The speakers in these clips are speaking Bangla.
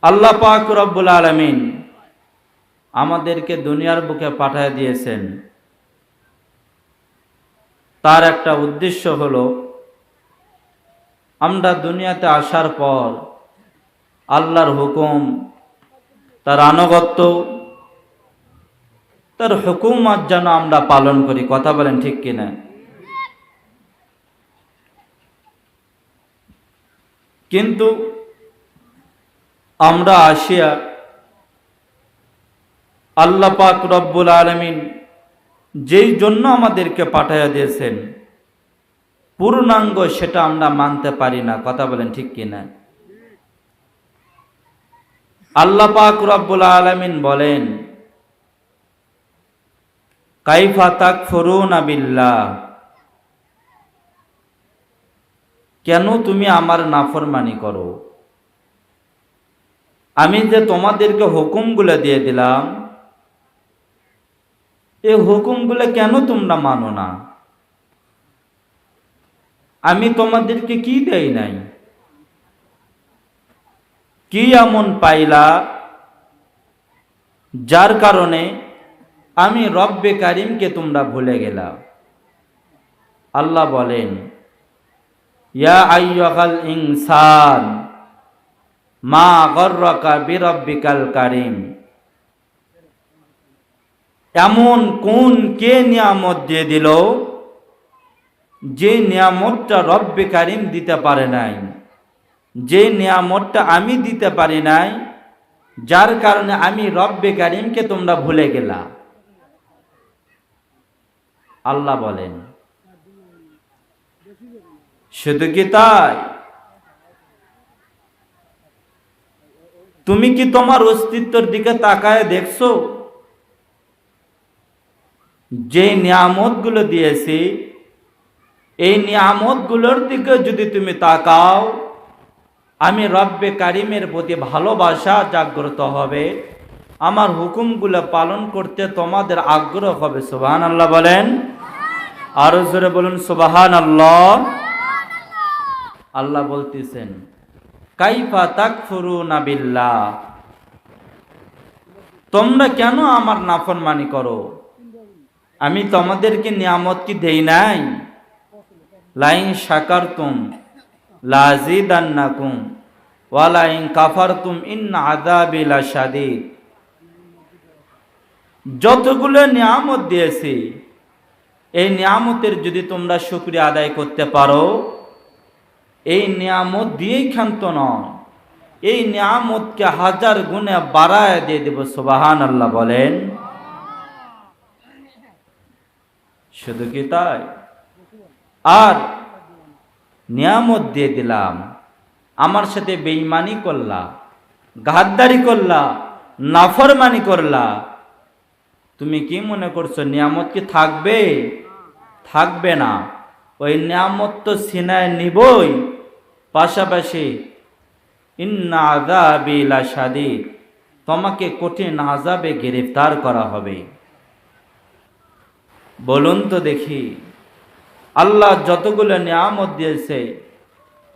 আল্লাহ পাক রব্বুল আলামিন আমাদেরকে দুনিয়ার বুকে পাঠিয়ে দিয়েছেন। তার একটা উদ্দেশ্য হলো আমরা দুনিয়াতে আসার পর আল্লাহর হুকুম, তার আনুগত্য, তার হুকুমত যেন আমরা পালন করি। কথা বলেন ঠিক কিনা? কিন্তু আমরা আসিয়া আল্লাহ পাক রব্বুল আলামিন যেই জন্য আমাদেরকে পাঠাইয়া দিয়েছেন পূর্ণাঙ্গ সেটা আমরা মানতে পারি না। কথা বলেন ঠিক কিনা? আল্লাহ পাক রব্বুল আলামিন বলেন, কাইফা তাকফুরুনা বিল্লাহ, কেন তুমি আমার নাফরমানি করো? আমি যে তোমাদেরকে হুকুমগুলো দিয়ে দিলাম, এই হুকুমগুলো কেন তোমরা মানো না? আমি তোমাদেরকে কি দেই নাই? কি এমন পাইলা যার কারণে আমি রব্বে কারিমকে তোমরা ভুলে গেলা? আল্লাহ বলেন, ইয়া আইয়ুহাল ইনসান মা গররাকা বিরব্বিকাল কারিম, এমন কোন কে নিয়ামত দিয়ে দিল যে নিয়ামতটা রব্বে কারিম দিতে পারে নাই, যে নিয়ামতটা আমি দিতে পারি নাই, যার কারণে আমি রব্বে কারিমকে তোমরা ভুলে গেলা। আল্লাহ বলেন, শুধু কি তাই? তুমি কি তোমার অস্তিত্বের দিকে তাকায় দেখছো? যে নিয়ামতগুলো দিয়েছি, এই নিয়ামতগুলোর দিকে যদি তুমি তাকাও, আমি রব্বে কারিমের প্রতি ভালোবাসা জাগ্রত হবে, আমার হুকুমগুলো পালন করতে তোমাদের আগ্রহ হবে। সুবহানাল্লাহ বলেন, আরো জোরে বলুন সুবহানাল্লাহ। আল্লাহ বলতেছেন, কাইফা তাকফুরুনা বিল্লাহ, তোমরা কেন আমার নাফরমানি করো? আমি তোমাদেরকে নিয়ামত কি দেই নাই? লাইন শাকারতুম লাযিদান্নাকুম ওয়া লাইন কাফারতুম ইন্না আযাবি লাশাদীদ। যতগুলো নিয়ামত দিয়েছি, এই নিয়ামতের যদি তোমরা শুকরিয়া আদায় করতে পারো, এই নিয়ামত দিয়েই ক্ষান্ত নয়, এই নিয়ামতকে হাজার গুণে বাড়ায় দিয়ে দেব। সুবহানাল্লাহ বলেন। শুধু কি তাই? আর নিয়ামত দিয়ে দিলাম, আমার সাথে বেঈমানি করলা, গাদ্দারি করলা, নাফরমানি করলা, তুমি কি মনে করছো নিয়ামত কি থাকবে? থাকবে না। ওই নিয়ামত তো সিনায় নিবই, পাশাপাশি ইন্না আযাবি লাশাদীদ, তোমাকে কঠিন আযাবে গ্রেফতার করা হবে। বলুন তো দেখি, আল্লাহ যতগুলো নিয়ামত দিয়েছে,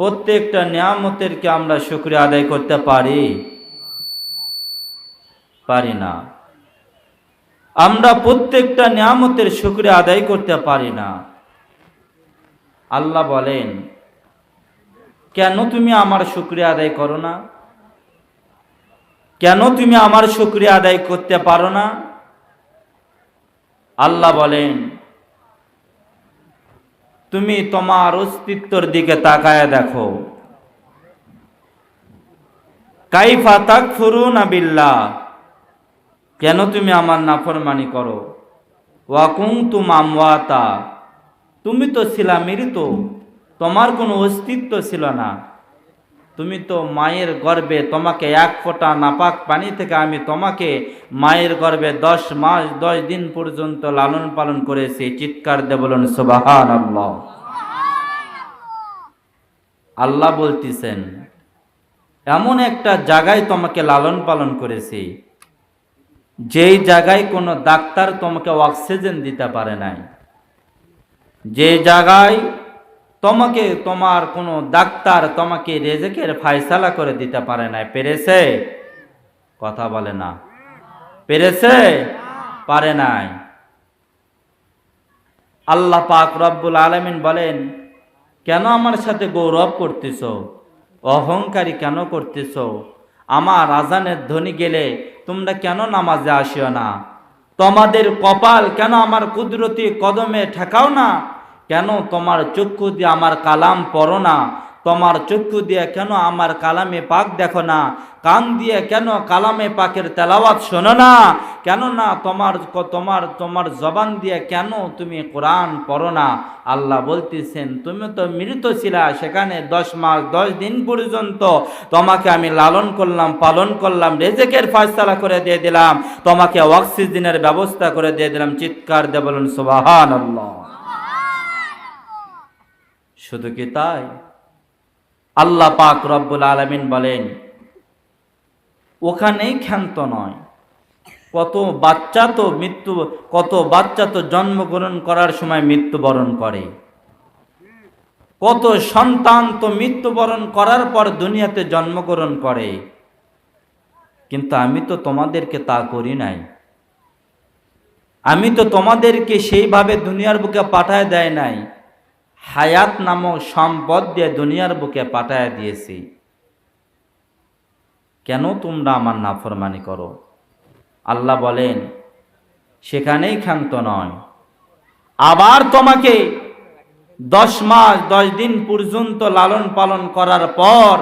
প্রত্যেকটা নিয়ামতের কি আমরা শুকরিয়া আদায় করতে পারি? পারি না। আমরা প্রত্যেকটা নিয়ামতের শুকরিয়া আদায় করতে পারি না। আল্লাহ বলেন, কেন তুমি আমার শুকরিয়া আদায় করো না? কেন তুমি আমার শুকরিয়া আদায় করতে পারো না? আল্লাহ বলেন, তুমি তোমার অস্তিত্বের দিকে তাকায় দেখো। কাইফা তাকফুরুনা বিল্লাহ, কেন তুমি আমার নাফরমানি করো? ওয়া কুনতুম আমওয়াতা, তুমি তো ছিলা মৃত, তোমার কোনো অস্তিত্ব ছিল না। তুমি তো মায়ের গর্ভে, তোমাকে এক ফোঁটা নাপাক পানি থেকে আমি তোমাকে মায়ের গর্ভে 10 মাস 10 দিন পর্যন্ত লালন পালন করেছি। চিৎকার দিয়ে বলুন সুবহানাল্লাহ। আল্লাহ বলতেছেন, এমন একটা জায়গায় তোমাকে লালন পালন করেছি, যেই জায়গায় কোনো ডাক্তার তোমাকে অক্সিজেন দিতে পারে নাই, যে জায়গায় তোমাকে তোমার কোনো ডাক্তার তোমাকে রেজেকের ফায়সালা করে দিতে পারে নাই। পেরেছে? কথা বলে না। পেরেছে? পারে নাই। আল্লাহ পাক রব্বুল আলামিন বলেন, কেন আমার সাথে গৌরব করতেছ, অহংকারী কেন করতেছ? আমার আজানের ধ্বনি গেলে তোমরা কেন নামাজে আসিও না? তোমাদের কপাল কেন আমার কুদরতি কদমে ঠেকাও না? কেন তোমার চক্ষু দিয়ে আমার কালাম পড়ো না? তোমার চক্ষু দিয়ে কেন আমার কালামে পাক দেখো না? কান দিয়ে কেন কালামে পাকের তেলাওয়াত শোনো না? কেন না তোমার তোমার তোমার জবান দিয়ে কেন তুমি কোরআন পড়ো না? আল্লাহ বলতেছেন, তুমি তো মৃত ছিলা, সেখানে 10 মাস 10 দিন পর্যন্ত তোমাকে আমি লালন করলাম, পালন করলাম, রেজেকের ফয়সালা করে দিয়ে দিলাম, তোমাকে অক্সিজেনের ব্যবস্থা করে দিয়ে দিলাম। চিৎকার দিয়ে বলুন সুবহানাল্লাহ। শুধু কি তাই? আল্লাহ পাক রব্বুল আলামিন বলেন, ওখানেই ক্ষান্ত নয়, কত বাচ্চা তো জন্মগ্রহণ করার সময় মৃত্যুবরণ করে, কত সন্তান তো মৃত্যুবরণ করার পর দুনিয়াতে জন্মগ্রহণ করে, কিন্তু আমি তো তোমাদেরকে তা করি নাই। আমি তো তোমাদেরকে সেইভাবে দুনিয়ার বুকে পাঠায় দেয় নাই, হায়াত নামক সম্পদ দিয়ে দুনিয়ার বুকে পাঠায় দিয়েছি। কেন তোমরা আমার নাফরমানি করো? আল্লাহ বলেন, সেখানেই ক্ষান্ত নয়, আবার তোমাকে 10 মাস 10 দিন পর্যন্ত লালন পালন করার পর,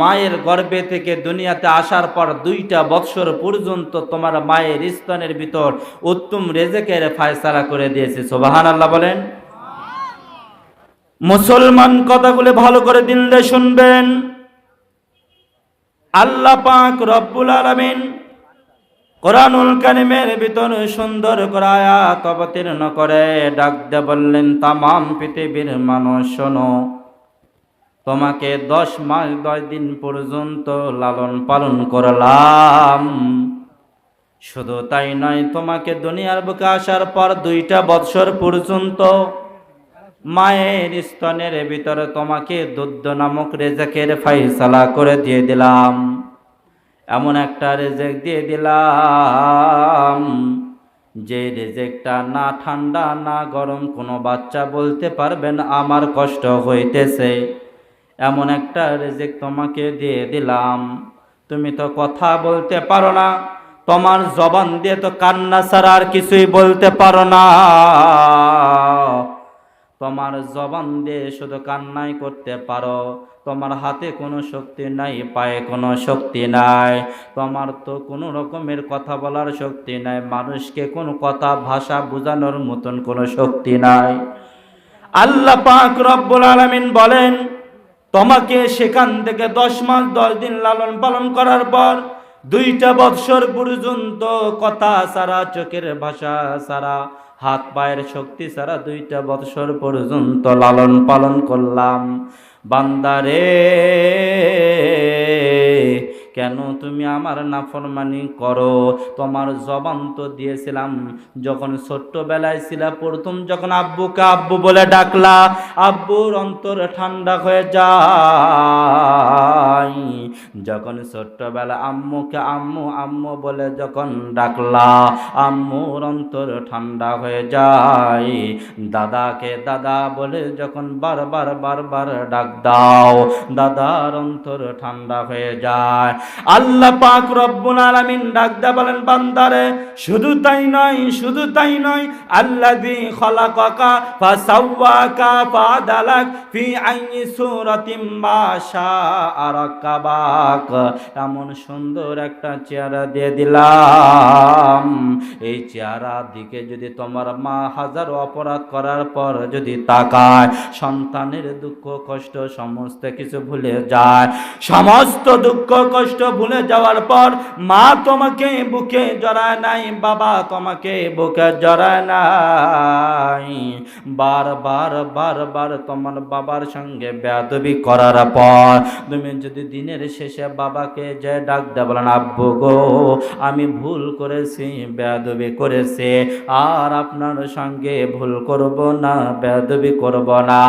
মায়ের গর্ভে থেকে দুনিয়াতে আসার পর 2টা বৎসর পর্যন্ত তোমার মায়ের স্তনের ভিতর উত্তম রেজেকের ফয়সালা করে দিয়েছে। সুবহানাল্লাহ বলেন। মুসলমান, কথাগুলো ভালো করে দিল দিয়ে শুনবেন। আল্লাহ পাক রব্বুল আলামিন কোরআনুল কারীমের ভিতর সুন্দর করে আয়াত অবতীর্ণ করে ডাক দিয়ে বললেন, তামাম পৃথিবীর মানুষ শোনো, তোমাকে 10 মাস 10 দিন পর্যন্ত লালন পালন করলাম। শুধু তাই নয়, তোমাকে দুনিয়ার বুকে আসার পর 2টা বৎসর পর্যন্ত মায়ের স্তনের ভিতরে তোমাকে দুধ নামক রেজেকের ফয়সালা করে দিয়ে দিলাম। এমন একটা রেজেক দিয়ে দিলাম, যে রেজেকটা না ঠান্ডা না গরম কোনো বাচ্চা বলতে পারবেন আমার কষ্ট হইতেছে। এমন একটা রেজেক তোমাকে দিয়ে দিলাম, তুমি তো কথা বলতে পারো না, তোমার জবান দিয়ে তো কান্না ছাড়া আর কিছুই বলতে পারো না। তোমার জবান দিয়ে শুধু কান্নাই করতে পারো, তোমার হাতে কোনো শক্তি নাই, পায়ে কোনো শক্তি নাই, তোমার তো কোনো রকমের কথা বলার শক্তি নাই, মানুষকে কোনো কথা ভাষা বোঝানোর মতন কোনো শক্তি নাই। আল্লাহ পাক রব্বুল আলামিন বলেন, তোমাকে সেখান থেকে 10 মাস 10 দিন লালন পালন করার পর 2টা বৎসর পর্যন্ত কথা ছাড়া, চোখের ভাষা ছাড়া, হাত পায়ের শক্তি ছাড়া 2টা বৎসর পর্যন্ত লালন পালন করলাম। বান্দারে, কেন তুমি আমার নাফরমানি করো? তোমার জবান তো দিয়েছিলাম, যখন ছোট্টবেলায় ছিলা, প্রথম যখন আব্বুকে আব্বু বলে ডাকলা, আব্বুর অন্তর ঠান্ডা হয়ে যায়। যখন ছোট্টবেলা আম্মুকে আম্মু আম্মু বলে যখন ডাকলা, আম্মুর অন্তর ঠান্ডা হয়ে যায়। দাদাকে দাদা বলে যখন বারবার বারবার ডাক দাও, দাদার অন্তর ঠান্ডা হয়ে যায়। আল্লাহ পাক রব্বুল আলামিন ডাক দা বলেন, বান্দারে শুধু তাই নয়, আল্লাযী খালাকাকা ফাসাওয়াকা ফাদালাক ফি আইয়ি সূরাতিম মা শাআ রাকাবাক, এমন সুন্দর একটা চেহারা দিয়ে দিলাম, এই চেহারা দিকে যদি তোমার মা হাজারো অপরাধ করার পর যদি তাকায়, সন্তানের দুঃখ কষ্ট সমস্ত কিছু ভুলে যায়। সমস্ত দুঃখ কষ্ট ভুলে যাওয়ার পর মা তোমাকে বুকে জড়ায় নাই, বাবা তোমাকে বুকে জড়ায় নাই, বারবার তোমার বাবার সঙ্গে বেয়াদবি করার পর তুমি যদি দিনের শেষে সে বাবাকে যে ডাক দেয় বলেন, আব্বু গো আমি ভুল করেছি, বেয়াদবি করেছি, আর আপনার সঙ্গে ভুল করব না, বেয়াদবি করব না।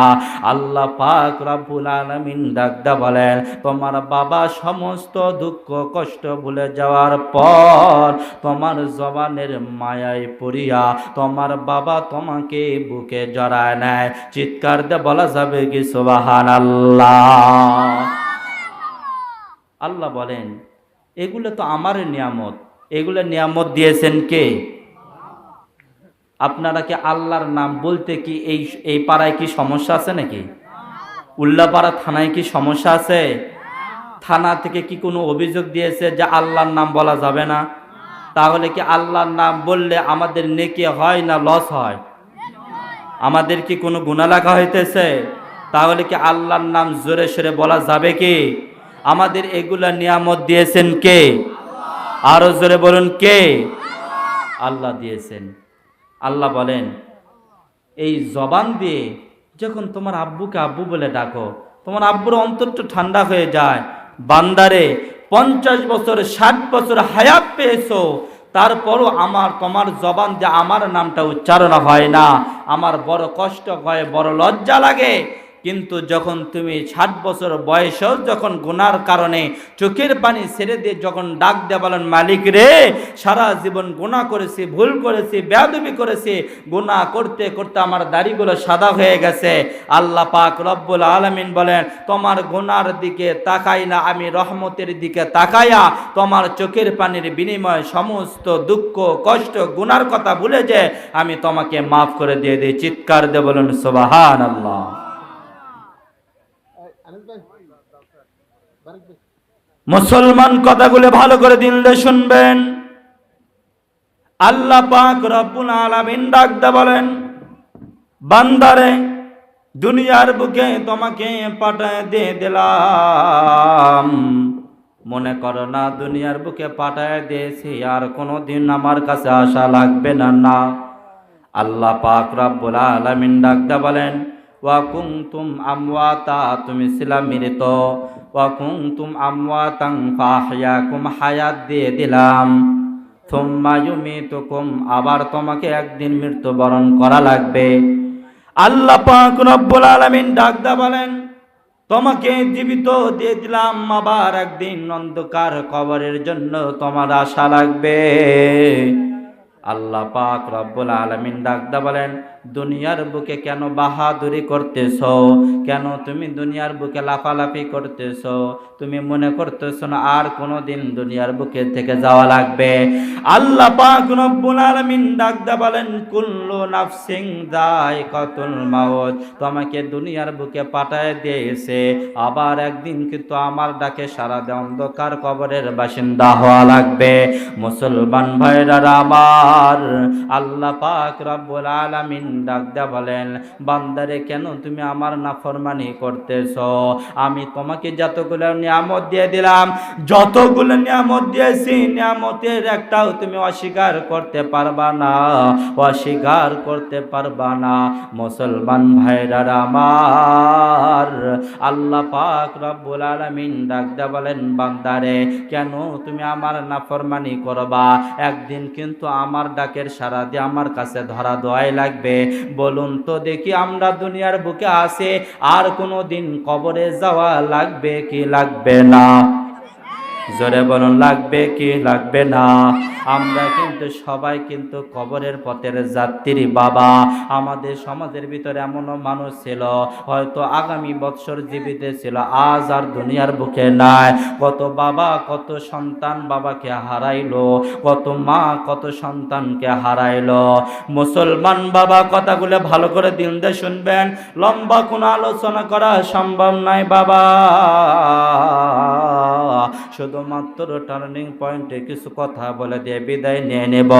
আল্লাহ পাক রব্বুল আলামিন ডাক দেয় বলেন, তোমার বাবা সমস্ত দুঃখ কষ্ট ভুলে যাওয়ার পর তোমার জবানের মায়ায় পড়িয়া তোমার বাবা তোমাকে বুকে জড়ায় নেয়। চিৎকার দিয়ে বলা যাবে কি সুবহানাল্লাহ? আল্লাহ বলেন এগুলো তো আমার নিয়ামত, এগুলো নিয়ামত দিয়েছেন কে? আপনারা কি আল্লাহর নাম বলতে কি এই পাড়ায় কি সমস্যা আছে নাকি? উল্লাপাড়া থানায় কি সমস্যা আছে? থানা থেকে কি কোনো অভিযোগ দিয়েছে যে আল্লাহর নাম বলা যাবে না? তাহলে কি আল্লাহর নাম বললে আমাদের নেকি হয় না লস হয়? আমাদের কি কোনো গুনাহ লাগা হইতেছে? তাহলে কি আল্লাহর নাম জোরে সোরে বলা যাবে কি? আমাদের এগুলা নিয়ামত দিয়েছেন কে? আরো জোরে বলুন কে? আল্লাহ দিয়েছেন। আল্লাহ বলেন এই জবান দিয়ে যখন তোমার আব্বুকে আব্বু বলে ডাকো, তোমার আব্বুর অন্তরটা ঠান্ডা হয়ে যায়। বান্দারে 50 বছর 60 বছর হায়াত পেয়েছো, তারপরও তোমার জবান দিয়ে আমার নামটা উচ্চারণ হয় না, আমার বড় কষ্ট হয়, বড় লজ্জা লাগে। কিন্তু যখন তুমি 60 বছর বয়সেও যখন গুনার কারণে চোখের পানি ছেড়ে দিয়ে যখন ডাক দিয়ে বলেন, মালিক রে সারা জীবন গুনাহ করেছি, ভুল করেছি, বেয়াদবি করেছি, গুনাহ করতে করতে আমার দাড়িগুলো সাদা হয়ে গেছে। আল্লাহ পাক রব্বুল আলামিন বলেন, তোমার গুনার দিকে তাকাই না, আমি রহমতের দিকে তাকাইয়া তোমার চোখের পানির বিনিময়ে সমস্ত দুঃখ কষ্ট গুনার কথা ভুলে যে আমি তোমাকে মাফ করে দিয়ে দিই। চিৎকার দিয়ে বলুন সুবহানাল্লাহ। মুসলমান কথাগুলো ভালো করে দিল দিয়ে শুনবেন। আল্লাহ পাক রব্বুল আলামিন ডাক দিয়ে বলেন, বান্দারে দুনিয়ার বুকে তোমাকে পাঠায় দিয়ে দিলাম, মনে করো না দুনিয়ার বুকে পাঠায় দিয়েছি আর কোনোদিন আমার কাছে আসা লাগবে না। না, আল্লাহ পাক রব্বুল আলামিন ডাক দিয়ে বলেন, ওয়া কুনতুম আমওয়াতা, তুমি ছিলা মৃত, ওয়া কুনতুম আমওয়াতান ফাহইয়াকুম, হায়াত দিয়ে দিলাম, সুম্মা ইউমিতুকুম, আবার তোমাকে একদিন মৃত্যুবরণ করা লাগবে। আল্লাহ পাক রব্বুল আলামিন ডাক দিয়ে বলেন, তোমাকে জীবিত দিয়ে দিলাম, আবার একদিন অন্ধকার কবরের জন্য তোমার আশা লাগবে। আল্লাহ পাক রব্বুল আলামিন ডাক দিয়ে বলেন, দুনিয়ার বুকে কেন বাহাদুরি করতেছো? কেন তুমি দুনিয়ার বুকে লাফালাফি করতেছো? তুমি মনে করতেছো না আর কোনোদিন দুনিয়ার বুকে থেকে যাওয়া লাগবে? আল্লাহ পাক রব্বুল আলামিন ডাক দিয়ে বলেন, কুল্লু নাফসিন যায়কাতুল মাউত, তোমাকে দুনিয়ার বুকে পাঠায় দিয়েছে, আবার একদিন কিন্তু আমার ডাকে সাড়া দিয়ে অন্ধকার কবরের বাসিন্দা হওয়া লাগবে। মুসলমান ভাইরা আমার, আল্লাহ পাক রব্বুল আলামিন ডাক দিয়া বলেন, বান্দারে কেন তুমি আমার নাফরমানি করতেছো? আমি তোমাকে যতগুলো নিয়ামত দিয়ে দিলাম, যতগুলো নিয়ামত দিয়েছি, নিয়ামতের একটাও তুমি অস্বীকার করতে পারবা না, অস্বীকার করতে পারবা না। মুসলমান ভাইরা আমার, আল্লাহ পাক রব্বুল আলামিন ডাক দিয়া বলেন, বান্দারে কেন তুমি আমার নাফরমানি করবা? একদিন কিন্তু আমার ডাকের সাড়া দিয়ে আমার কাছে ধরা দেওয়াই লাগবে। বলুন তো দেখি, আমরা দুনিয়ার বুকে আছি, আর কোনো দিন কবরে যাওয়া লাগবে কি লাগবে না? জোরে বলুন, লাগবে কি লাগবে না? আমরা কিন্তু সবাই কিন্তু কবরের পথের যাত্রী বাবা। আমাদের সমাজের ভিতরে এমনও মানুষ ছিল হয়তো আগামী বৎসর জীবিত ছিল, আজ আর দুনিয়ার বুকে নাই। কত বাবা কত সন্তান বাবাকে হারাইলো, কত মা কত সন্তানকে হারাইলো। মুসলমান বাবা, কথাগুলো ভালো করে দিল দিয়ে শুনবেন, লম্বা কোনো আলোচনা করা সম্ভব নয় বাবা। শুধুমাত্র টার্নিং পয়েন্টে কিছু কথা বলে দিয়ে বিদায় নিয়ে নেব।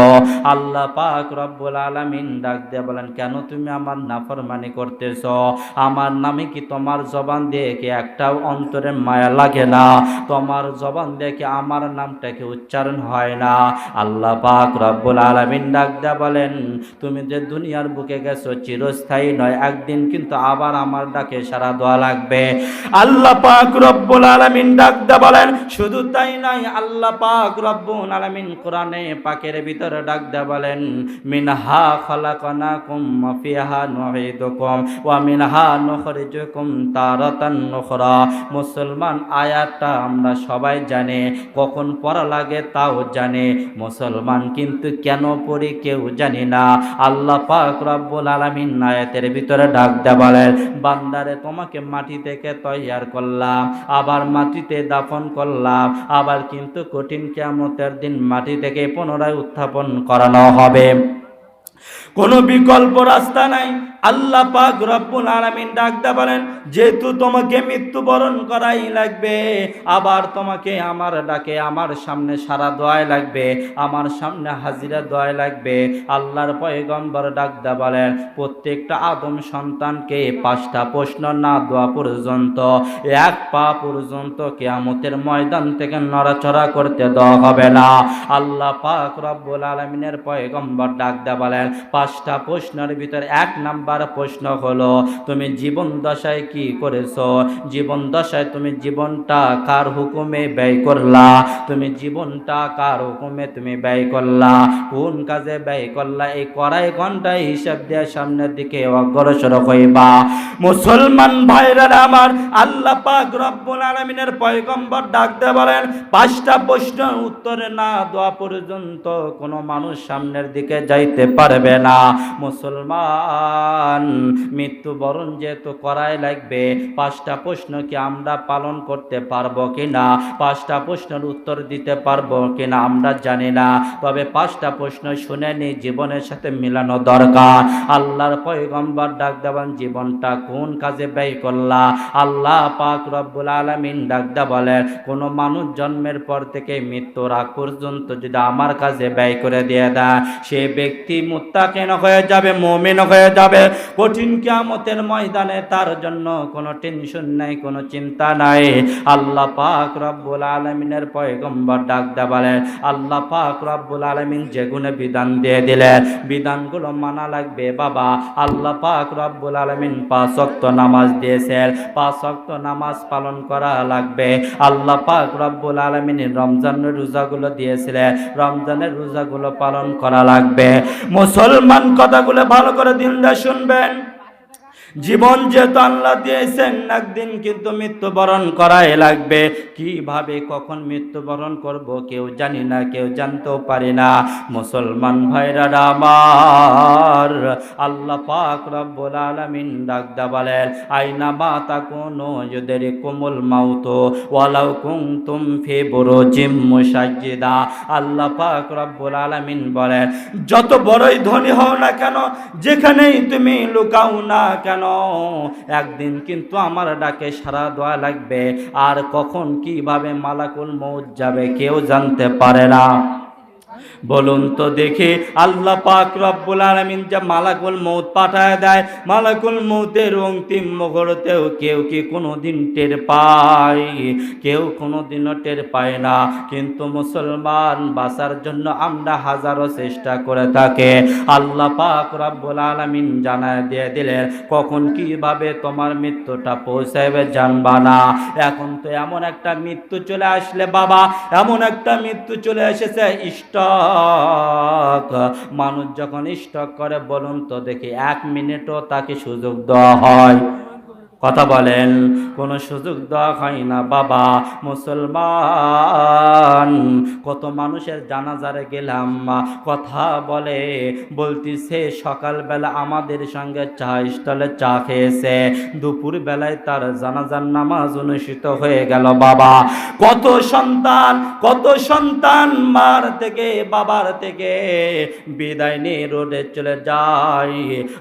আল্লাহ পাক রব্বুল আলামিন ডাক দিয়ে বলেন, কেন তুমি আমার নাফরমানি করতেছ? আমার নামে কি তোমার জবান দিয়ে কি একটাও অন্তরে মায়া লাগে না? তোমার জবান দিয়ে কি আমার নামটা কি উচ্চারণ হয় না? আল্লাহ পাক রব্বুল আলামিন ডাক দিয়ে বলেন, তুমি যে দুনিয়ার বুকে গেছো চিরস্থায়ী নয়, একদিন কিন্তু আবার আমার ডাকে সাড়া দেওয়া লাগবে। আল্লাহ পাক রব্বুল আলামিন ডাক দিয়ে বলেন, শুধু তাই নয়, আল্লাহ পাক রব্বুল আলামিন কোরআনে পাকের ভিতরে ডাক দিয়ে বলেন, মিনহা খালাকনাকুম ওয়া ফিহা নুঈদুকুম ওয়া মিনহা নুখরিজুকুম তারাতান উখরা। মুসলমান, আয়াতটা আমরা সবাই জানি, কখন পড়া লাগে তাও জানে। মুসলমান কিন্তু কেন পড়ি কেউ জানি না। আল্লাহ পাক রব্বুল আলামিন আয়াতের ভিতরে ডাক দিয়ে বলেন, বান্দারে তোমাকে মাটি থেকে তৈয়ার করলাম, আবার মাটিতে দাফন করলাম, আবার কিন্তু কঠিন কিয়ামতের দিন মাটি থেকে পুনরায় উত্থাপন করানো হবে। কোনো বিকল্প রাস্তা নাই। আল্লাহ পাক রব্বুল আলামিন ডাক দিয়ে বলেন, যেহেতু তোমাকে মৃত্যুবরণ করাই লাগবে, আবার তোমাকে আমার ডাকে আমার সামনে সারা দোয়াই লাগবে, আমার সামনে হাজিরা দোয়াই লাগবে। আল্লাহর পয়গম্বর ডাক দিয়ে বলেন, প্রত্যেকটা আদম সন্তানকে 5টা প্রশ্ন না দেওয়া পর্যন্ত, এক পা পর্যন্ত কিয়ামতের ময়দান থেকে নড়াচড়া করতে দেওয়া হবে না। আল্লাহ পাক রব্বুল আলামিনের পয়গম্বর ডাক দিয়ে বলেন, 5টা প্রশ্নের ভিতরে 1 নাম্বার প্রশ্ন হলো, তুমি জীবন দশায় কি করেছো? জীবন দশায় তুমি জীবনটা কার হুকুমে ব্যয় করলা? তুমি জীবনটা কার হুকুমে তুমি ব্যয় করলা? কোন কাজে ব্যয় করলা? এই কড়াই ঘন্টায় হিসাব দিয়ে সামনের দিকে অগ্রসর হইবা। মুসলমান ভাইরা আমার, আল্লাহ পাক রব্বুল আলামিনের পয়গম্বর ডাক দিয়ে বলেন, 5টা প্রশ্নের উত্তর না দেওয়া পর্যন্ত কোনো মানুষ সামনের দিকে যাইতে পারবে না। মুসলমান, মৃত্যুবরণ যেহেতু করাই লাগবে, 5টা প্রশ্ন কি আমরা পালন করতে পারবো কিনা, 5টা প্রশ্নের উত্তর দিতে পারবো কিনা আমরা জানি না। তবে 5টা প্রশ্ন শুনে নি, জীবনের সাথে মিলানো দরকার। আল্লাহর পয়গম্বর ডাক দেবেন, জীবনটা কোন কাজে ব্যয় করলা? আল্লাহ পাক রব্বুল আলামিন ডাক দে বলে, কোনো মানুষ জন্মের পর থেকে মৃত্যুর আগ পর্যন্ত যদি আমার কাজে ব্যয় করে দিয়ে দেয়, সে ব্যক্তি মুত্তাকিন হয়ে যাবে, মুমিন হয়ে যাবে। কঠিন কিয়ামতের ময়দানে তার জন্য কোনো টেনশন নাই, কোনো চিন্তা নাই। আল্লাহ পাক রব্বুল আলামিনের পয়গম্বর ডাক দে বলে, আল্লাহ পাক রব্বুল আলামিন যে গুণে বিধান দিয়ে দিলেন, বিধানগুলো মানা লাগবে বাবা। আল্লাহ পাক রব্বুল আলামিন 5 ওয়াক্ত নামাজ দিয়েছেন, 5 ওয়াক্ত নামাজ পালন করা লাগবে। আল্লাহ পাক রব্বুল আলামিন রমজানের রোজাগুলো দিয়েছিলেন, রমজানের রোজাগুলো পালন করা লাগবে। মুসলমান, কথাগুলো ভালো করে দিন দিয়ে শুনবেন। জীবন যেহেতু আল্লাহ দিয়েছেন, একদিন কিন্তু মৃত্যুবরণ করাই লাগবে। কিভাবে কখন মৃত্যুবরণ করব কেউ জানি না, কেউ জানতেও পারি না। মুসলমান ভাইরা আমার, আল্লাহ পাক রব্বুল আলামিন ডাক দে বলেন, আইনা মা তাকুনু ইউদরিকুমুল মাউত ওয়ালাউ কুনতুম ফি বুরুজিম মুশাজ্জিদা। আল্লাহ পাক রব্বুল আলামিন বলেন, যত বড়ই ধনী হও না কেন, যেখানেই তুমি লুকাও না কেন, একদিন কিন্তু আমার ডাকে সাড়া দেওয়া লাগবে। আর কখন কিভাবে মালাকুল মউত যাবে কেউ জানতে পারে না। বলুন তো দেখি, আল্লাহ পাক রব্বুল আলামিন যে মালাকুল মউত পাঠায় দেয়, মালাকুল মউতের অন্তিম মুহূর্তেও কেউ কি কোনোদিন টের পায়? কেউ কোনোদিনও টের পায় না। কিন্তু মুসলমান, বাঁচার জন্য আমরা হাজারো চেষ্টা করে থাকে। আল্লাহ পাক রব্বুল আলামিন জানায় দিয়ে দিলেন, কখন কিভাবে তোমার মৃত্যুটা পৌঁছাবে জানবা না। এখন তো এমন একটা মৃত্যু চলে আসলে বাবা, এমন একটা মৃত্যু চলে এসেছে, স্টক। মানুষ যখন স্টক করে, বলুন তো দেখি, 1 মিনিটও তাকে সুযোগ দেওয়া হয়? কথা বলেন, কোনো সুযোগ দেওয়া হয় না বাবা। মুসলমান, কত মানুষের জানাজারে গেলাম, কথা বলে বলতেছে সকালবেলা আমাদের সঙ্গে চা স্টলে চা খেয়েছে, দুপুর বেলায় তার জানাজার নামাজ অনুষ্ঠিত হয়ে গেল বাবা। কত সন্তান মার থেকে বাবার থেকে বিদায় নিয়ে রোডে চলে যায়,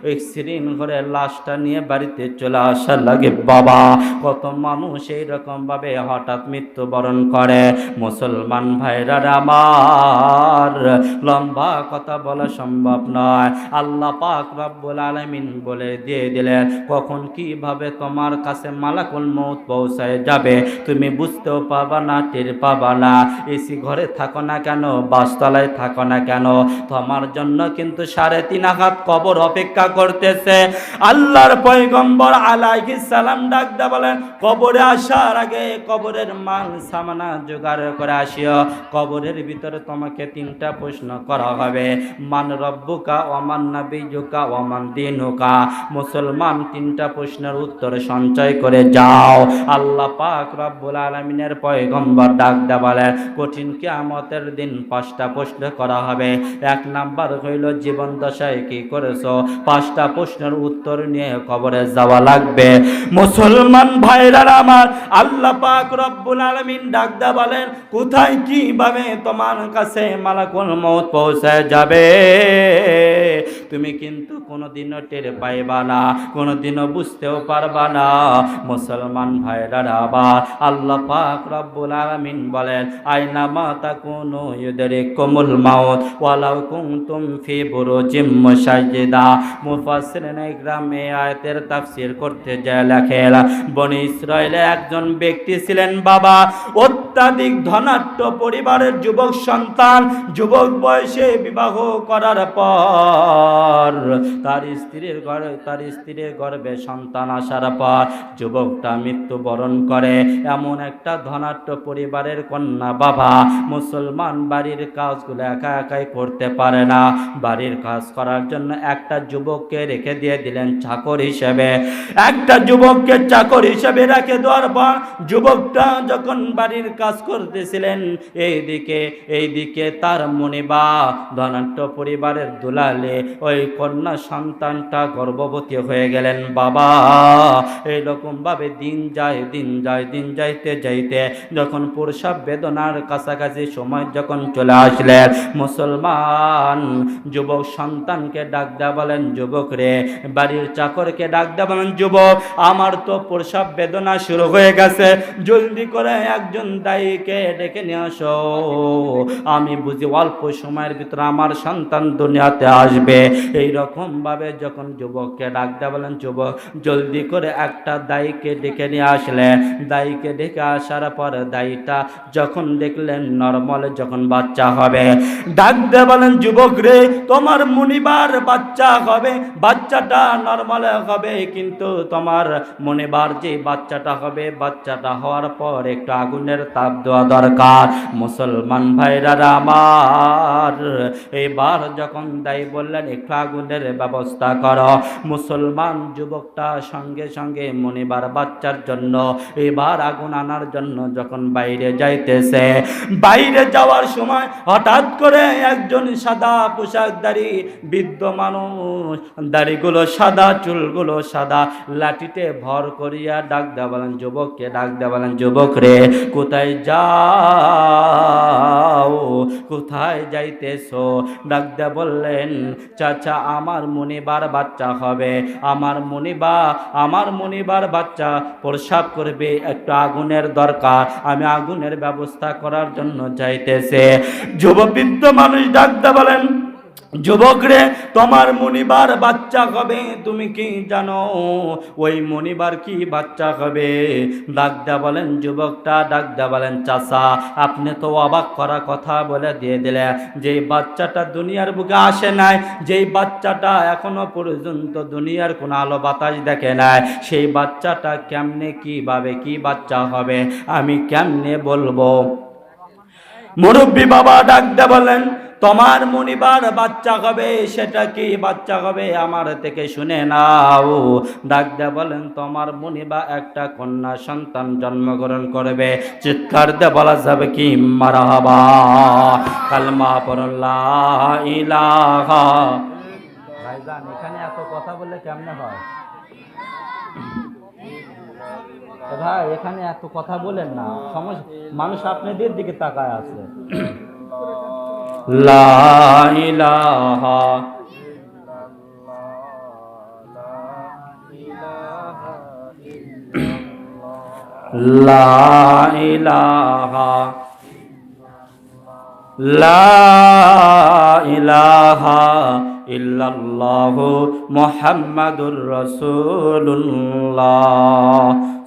অ্যাক্সিডেন্ট করে লাশটা নিয়ে বাড়িতে চলে আসা লাগে বাবা। কত মানুষ এইরকম ভাবে হঠাৎ মৃত্যুবরণ করে। মুসলমান ভাইরা আমার, লম্বা কথা বলা সম্ভব নয়। আল্লাহ পাক রব্বুল আলামিন বলে দিয়ে দিলেন কখন কিভাবে তোমার কাছে মালাকুল মউত পৌঁছায় যাবে তুমি বুঝতেও পাবা না, টের পাবা না। এসি ঘরে থাকো না কেন, বাসতলায় থাকো না কেন, তোমার জন্য কিন্তু 3.5 হাত কবর অপেক্ষা করতেছে। আল্লাহর পয়গম্বর আলাইহিস সালাম ডাকতে বলেন কবরে আসার আগে কবরের মাল সামানা জোগাড় করে আসিও। কবরের ভিতরে তোমাকে 3টা প্রশ্ন করা হবে, মান রব্বুকা ওয়া মান নাবিয়্যুকা ওয়া মান দীনুকা। মুসলমান 3টা প্রশ্নের উত্তর সঞ্চয় করে যাও। আল্লাহ পাক রব্বুল আলামিনের পয়গম্বর ডাকতে বলেন কঠিন কিয়ামতের দিন 5টা প্রশ্ন করা হবে। 1 নাম্বার হইল জীবন দশায় কি করেছো, 5টা প্রশ্নের উত্তর নিয়ে কবরে যাওয়া লাগবে। মুসলমান ভাইরা আমার, আল্লাহ পাক রব্বুল আলামিন ডাকতে বলেন কোথায় কিভাবে তোমার কাছে মালাকুল মউত পৌঁছায় যাবে তুমি কিন্তু কোনোদিনও টের পাইবা না, কোনোদিনও বুঝতেও পারবা না। মুসলমান ভাইরা আবার আল্লাহ পাক রব্বুল আলামিন বলেন আইনা মা তাকুনু ইউদরিকুমুল মাউত ওয়ালাউ কুনতুম ফি বুরুজিম মুশাইয়্যিদা। মুফাসসিরিন ইকরাম এই আয়াতের তাফসীর করতে যায় লেখেন বনি ইসরাইলের একজন ব্যক্তি ছিলেন বাবা, অত্যাধিক ধনাঢ্য পরিবারের যুবক সন্তান। যুবক বয়সে বিবাহ করার পর তার স্ত্রীর গর্ভে সন্তান আসার পর যুবকটা মৃত্যুবরণ করে। এমন একটা ধনাঢ্য পরিবারের কন্যা বাবা, মুসলমান বাড়ির কাজগুলো একা একাই করতে পারে না। বাড়ির কাজ করার জন্য একটা যুবককে রেখে দিয়ে দিলেন চাকর হিসেবে। একটা যুবককে চাকর হিসেবে রেখে দেওয়ার পর যুবকটা যখন বাড়ির কাজ করতেছিলেন এইদিকে তার মনিবা ধনাঢ্য পরিবারের দুলালে ওই কন্যা সন্তানটা গর্ভবতী হয়ে গেলেন বাবা। এইরকম ভাবে দিন যাইতে যাইতে যখন প্রসব বেদনার কাছাকাছি সময় যখন চলে আসলেন, মুসলমান যুবক সন্তানকে ডাক দেয়া বলেন যুবক রে, বাড়ির চাকরকে ডাক দেয়া বলেন যুবক আমার তো প্রসব বেদনা শুরু হয়ে গেছে, জলদি করে একজন দায়ীকে ডেকে নিয়ে আসো। আমি বুঝি অল্প সময়ের ভিতরে আমার সন্তান দুনিয়াতে আসবে। এইরকম ভাবে যখন যুবককে ডাক দেয়া বলেন যুবক জলদি করে একটা দায়ীকে ডেকে নিয়ে আসলেন। দায়ীকে ডেকে আসার পর দায়ীটা যখন দেখলেন নরমাল যখন বাচ্চা হবে, ডাক দেয়া বলেন যুবক রে তোমার মুনিবার বাচ্চা হবে, বাচ্চাটা নরমাল হবে, কিন্তু তোমার মুনিবার যে বাচ্চাটা হবে বাচ্চাটা হওয়ার পর একটু আগুনের তাপ দেওয়া দরকার। মুসলমান ভাইরা আমার, এবার যখন দায়ী বললেন একটু আগুনের ব্যবস্থা করো, মুসলমান যুবকটা সঙ্গে সঙ্গে মুনিবার বাচ্চার জন্য এবার আগুন আনার জন্য যখন বাইরে যাইতেছে, বাইরে যাওয়ার সময় হঠাৎ করে একজন সাদা পোশাকধারী বৃদ্ধ মানুষ, দাড়িগুলো সাদা, চুলগুলো সাদা, লাঠিতে ভর করিয়া ডাক দেয়া বলেন যুবককে ডাক দেয়া বলেন যুবক রে কোথায় যাও, কোথায় যাইতেছো? ডাক দেয়া বললেন চাচা আমার মুনিবার বাচ্চা হবে, আমার মুনিবার বাচ্চা প্রসাব করবে, একটু আগুনের দরকার, আমি আগুনের ব্যবস্থা করার জন্য যাইতেছে। যুববৃদ্ধ মানুষ ডাক দেয়া বলেন যুবক রে তোমার মুনিবার বাচ্চা হবে, তুমি কি জানো ওই মুনিবার কি বাচ্চা হবে? ডাক দেয়া বলেন যুবকটা ডাক দেয়া বলেন চাচা আপনি তো অবাক করা কথা বলে দিয়ে দিলেন, যেই বাচ্চাটা দুনিয়ার বুকে আসে নাই, যেই বাচ্চাটা এখনো পর্যন্ত দুনিয়ার কোনো আলো বাতাস দেখে নাই, সেই বাচ্চাটা কেমনে কিভাবে কি বাচ্চা হবে আমি কেমনে বলবো? মুরব্বী বাবা ডাক দেয়া বলেন তোমার মুনিবার বাচ্চা হবে, সেটা কি বাচ্চা হবে আমার থেকে শুনে নাও। ডাক দেয়া বলেন তোমার মুনিবা একটা কন্যা সন্তান জন্মগ্রহণ করবে। চিৎকার দিয়ে বলা যাবে কি মারহাবা, কালমা পড়ুন লা ইলাহা। ভাইজান এখানে এত কথা বললে কেমনে হয় ভাই? এখানে এত কথা বলেন না, সমস্যা, মানুষ আপনাদের দিকে তাকায় আছে। লা ইলাহা লা ইলাহা লা ইলাহা ইল্লাল্লাহু মুহাম্মাদুর রাসূলুল্লাহ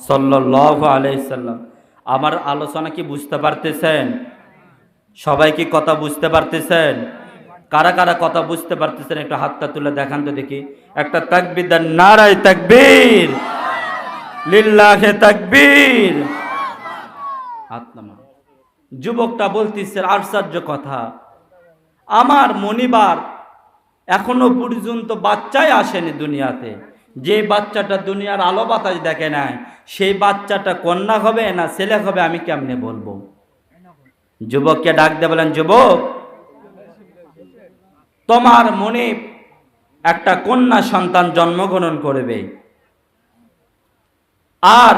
সাল্লাল্লাহু আলাইহি সাল্লাম। আমার আলোচনা কি বুঝতে পারতেছেন? সবাই কি কথা বুঝতে পারতেছেন? কারা কারা কথা বুঝতে পারতেছেন একটু হাতটা তুলে দেখান তো দেখি। একটা তাকবীর দেন, নারায়ে তাকবীর, লিল্লাহে তাকবীর। হাত নামান। যুবকটা বলতেছে আশ্চর্য কথা, আমার মনিবার এখনো পর্যন্ত বাচ্চাই আসেনি দুনিয়াতে, যে বাচ্চাটা দুনিয়ার আলো বাতাস দেখে নাই, সেই বাচ্চাটা কন্যা হবে না ছেলে হবে আমি কেমনে বলবো? যুবককে ডাক দিয়ে বলেন, যুবক তোমার মনে একটা কন্যা সন্তান জন্মগ্রহণ করবে, আর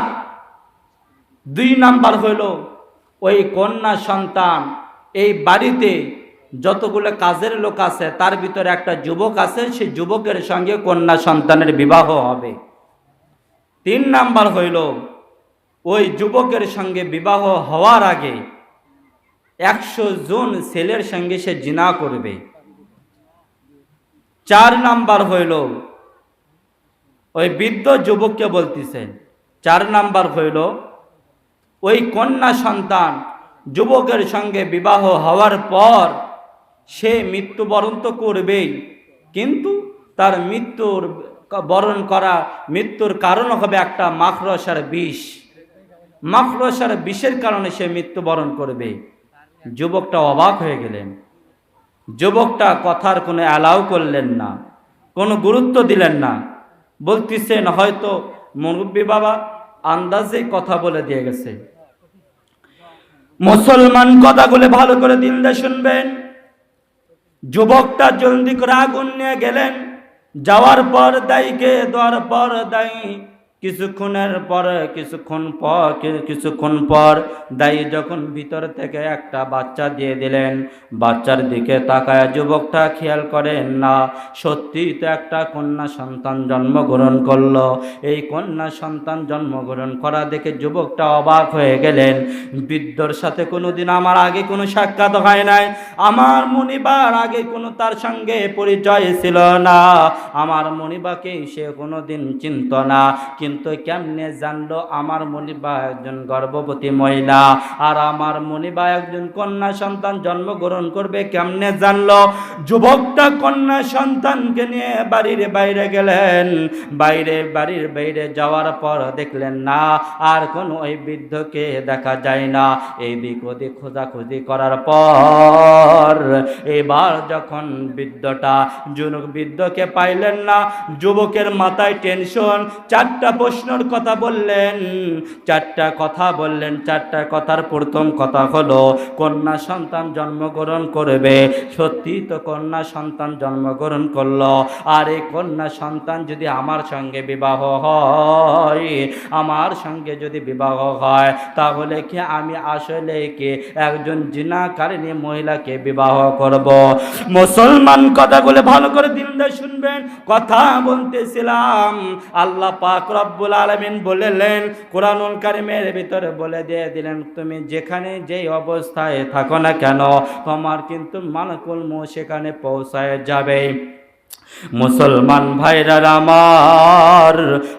2 নাম্বার হইল ওই কন্যা সন্তান এই বাড়িতে যতগুলো কাজের লোক আছে তার ভিতরে একটা যুবক আছে, সেই যুবকের সঙ্গে কন্যা সন্তানের বিবাহ হবে। 3 নাম্বার হইল ওই যুবকের সঙ্গে বিবাহ হওয়ার আগে 100 জন ছেলের সঙ্গে সে জিনা করবে। 4 নাম্বার হইল ওই বৃদ্ধ যুবককে বলতেছেন, 4 নাম্বার হইল ওই কন্যা সন্তান যুবকের সঙ্গে বিবাহ হওয়ার পর সে মৃত্যুবরণ তো করবেই, কিন্তু তার মৃত্যুর কারণ হবে একটা মাখরসার বিষ। মাখরসার বিষের কারণে সে মৃত্যুবরণ করবে। যুবকটা অবাক হয়ে গেলেন। যুবকটা কথার কোনো অ্যালাউ করলেন না, কোনো গুরুত্ব দিলেন না। বলতেছেন হয়তো মুরব্বী বাবা আন্দাজে কথা বলে দিয়ে গেছে। মুসলমান কথাগুলো ভালো করে দিল দিয়ে শুনবেন। যুবকটা জলদি করে আগুন নিয়ে গেলেন, যাওয়ার পর দাইকে দেওয়ার পর দাই কিছুক্ষণ পর দাই যখন ভিতর থেকে একটা বাচ্চা দিয়ে দিলেন, বাচ্চার দিকে তাকায় যুবকটা খেয়াল করেন না, সত্যি তো একটা কন্যা সন্তান জন্মগ্রহণ করলো। এই কন্যা সন্তান জন্মগ্রহণ করা দেখে যুবকটা অবাক হয়ে গেলেন। বৃদ্ধর সাথে কোনোদিন আমার আগে কোনো সাক্ষাৎ হয় নাই, আমার মনিবার আগে কোনো তার সঙ্গে পরিচয় ছিল না, আমার মনিবাকে সে কোনোদিন চিনত না। কিন্তু কেমনে জানলো আমার মনিবা একজন গর্ভবতী মহিলা আর আমার মনিবা একজন কন্যা সন্তান জন্মগ্রহণ করবে? কেমনে জানলো? যুবকটা কন্যা সন্তানকে নিয়ে বাড়ির বাইরে গেলেন। বাড়ির বাইরে যাওয়ার পর দেখলেন না আর কোন ওই বৃদ্ধকে দেখা যায় না। এইদিক ওদিক খোঁজাখুঁজি করার পর এবার যখন বৃদ্ধকে পাইলেন না, যুবকের মাথায় টেনশন। 4টা প্রশ্নের কথা বললেন, 4টা কথার প্রথম কথা হলো কন্যা সন্তান জন্মগ্রহণ করবে। সত্যি তো কন্যা সন্তান জন্মগ্রহণ করলো, আর এই কন্যা সন্তান যদি আমার সঙ্গে বিবাহ হয় তাহলে কি আমি আসলে কি একজন জিনাকারিনী মহিলাকে বিবাহ করব? মুসলমান কথাগুলো ভালো করে দিল দিয়ে শুনবেন। কথা বলতেছিলাম, আল্লাহ পাক রব্বুল আলামিন বললেন, কোরআনুল কারীমের ভিতরে বলে দিয়ে দিলেন, তুমি যেখানে যেই অবস্থায় থাকো না কেন তোমার কিন্তু মালাকুল মউত সেখানে পৌঁছায় যাবে। মুসলমান ভাইরা আমার,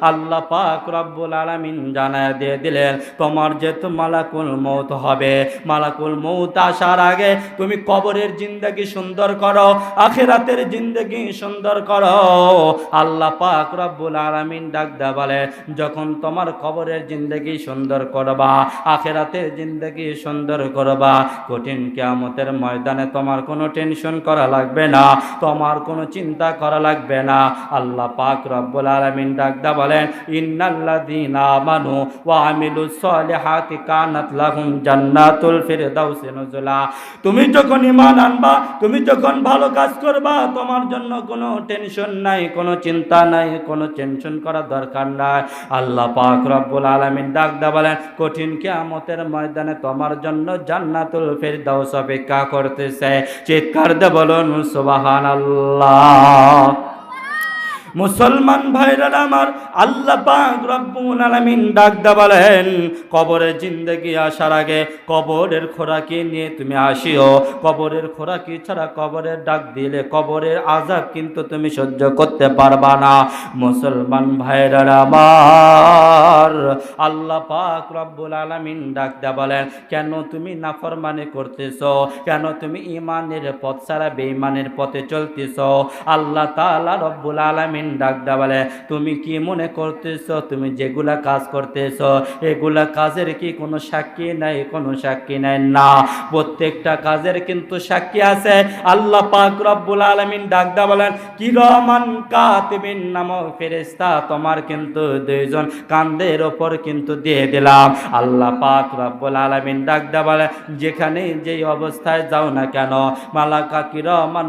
আল্লাহ পাক রব্বুল আলামিন জানায় দিয়ে দিলেন, তোমার যেহেতু মালাকুল মউত হবে, মালাকুল মউত আসার আগে তুমি কবরের জিন্দেগি সুন্দর করো, আখিরাতের জিন্দেগি সুন্দর করো। আল্লাহ পাক রব্বুল আলামিন ডাক দেয়া বলে, যখন তোমার কবরের জিন্দেগি সুন্দর করবা, আখিরাতের জিন্দেগি সুন্দর করবা, কঠিন কিয়ামতের ময়দানে তোমার কোনো টেনশন করা লাগবে না, তোমার কোনো চিন্তা করা লাগবে না। আল্লাহ পাক রব্বুল আলামিন ডাকদা বলেন, ইন্নাল্লাযীনা আমানু ওয়া আমিলুস সলিহাতি কানাত লাহুম জান্নাতুল ফিরদাউসি নুজুলা। তুমি যখন ঈমান আনবা, তুমি যখন ভালো কাজ করবা, তোমার জন্য কোনো টেনশন নাই, কোনো চিন্তা নাই, কোনো টেনশন করার দরকার নাই। আল্লাহ পাক রব্বুল আলামিন ডাকদা বলেন, কঠিন কিয়ামতের ময়দানে তোমার জন্য জান্নাতুল ফিরদাউস অপেক্ষা করতেছে। চিৎকার দিয়ে বলুন সুবহানাল্লাহ। মুসলমান ভাইরা আমার, আল্লাহ পাক রব্বুল আলামিন ডাক দা বলেন, কবরের জিন্দেগি আসার আগে কবরের খোরাকি নিয়ে তুমি আসিও। কবরের খোরাকি ছাড়া কবরের ডাক দিলে কবরের আযাব কিন্তু তুমি সহ্য করতে পারবা না। মুসলমান ভাইরা আমার, আল্লাহ পাক রব্বুল আলামিন ডাক দা বলেন, কেন তুমি নাফরমানি করতেছো? কেন তুমি ঈমানের পথ ছাড়া বেঈমানের পথে চলতেছো? আল্লাহ তাআলা রব্বুল আলামিন ডাক দা বলে, তুমি কি মনে করতেছো তুমি যেগুলা কাজ করতেছো এগুলা কাজের কি কোনো সাক্ষী নাই? কোনো সাক্ষী নাই না, প্রত্যেকটা কাজের কিন্তু সাক্ষী আছে। আল্লাহ পাক রব্বুল আলামিন ডাক দা বলেন, কিরামান কাতিবিন নামক ফেরেশতা তোমার কিন্তু দুইজন কাঁধের ওপর কিন্তু দিয়ে দিলাম। আল্লাহ পাক রব্বুল আলামিন ডাক দা বলে, যেখানে যেই অবস্থায় যাও না কেন, মালাকা কিরামান